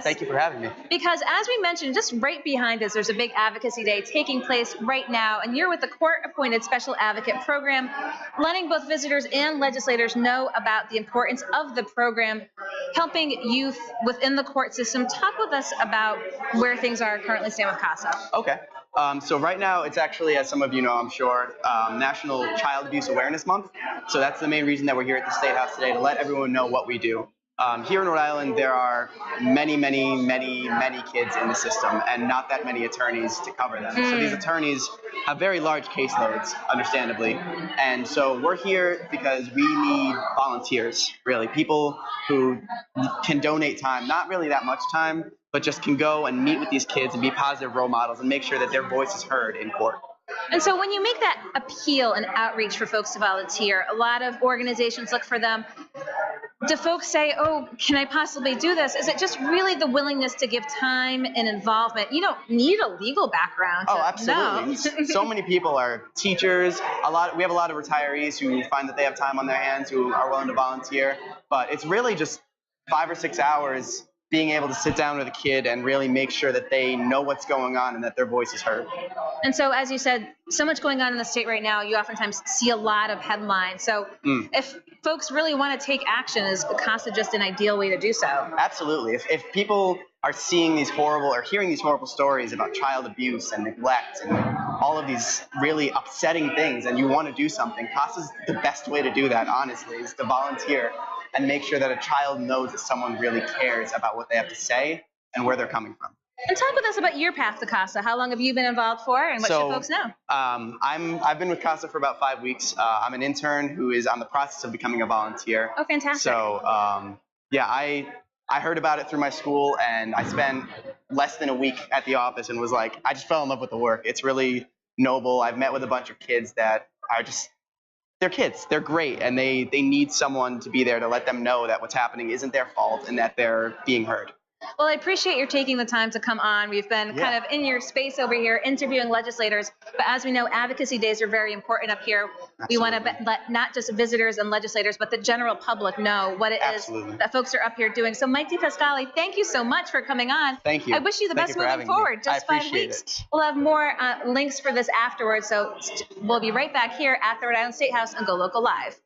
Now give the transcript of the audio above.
Thank you for having me. Because as we mentioned, just right behind us, there's a big advocacy day taking place right now, and you're with the court-appointed special advocate program, letting both visitors and legislators know about the importance of the program, helping youth within the court system. Talk with us about where things are currently stand with CASA. Okay. So right now, it's actually, as some of you know, I'm sure, National Child Abuse Awareness Month. So that's the main reason that we're here at the State House today, to let everyone know what we do. Here in Rhode Island, there are many kids in the system, and not that many attorneys to cover them. So these attorneys have very large caseloads, understandably. And so we're here because we need volunteers, really, people who can donate time, not really that much time, but just can go and meet with these kids and be positive role models and make sure that their voice is heard in court. And so when you make that appeal and outreach for folks to volunteer, a lot of organizations look for them. Do folks say, oh, can I possibly do this? Is it just really the willingness to give time and involvement? You don't need a legal background. Oh, absolutely. So many people are teachers. We have a lot of retirees who find that they have time on their hands, who are willing to volunteer. But it's really just 5 or 6 hours being able to sit down with a kid and really make sure that they know what's going on and that their voice is heard. And so, as you said, so much going on in the state right now, you oftentimes see a lot of headlines. So if folks really want to take action, is CASA just an ideal way to do so? Absolutely. If people are seeing these horrible or hearing these horrible stories about child abuse and neglect and all of these really upsetting things, and you want to do something, CASA's the best way to do that, honestly, is to volunteer and make sure that a child knows that someone really cares about what they have to say and where they're coming from. And talk with us about your path to CASA. How long have you been involved for, and what should folks know? I've been with CASA for about 5 weeks. I'm an intern who is on the process of becoming a volunteer. Oh, fantastic. So, I heard about it through my school, and I spent less than a week at the office and was like, I just fell in love with the work. It's really noble. I've met with a bunch of kids that are just, they're kids. They're great, and they need someone to be there to let them know that what's happening isn't their fault and that they're being heard. Well, I appreciate your taking the time to come on. We've been kind of in your space over here interviewing legislators, but as we know, advocacy days are very important up here. Absolutely. We want to let not just visitors and legislators, but the general public know what it is that folks are up here doing. So Mike Depascale, thank you so much for coming on. Thank you. I wish you the best moving forward. Just 5 weeks. We'll have more links for this afterwards, so we'll be right back here at the Rhode Island State House on GoLocal Live.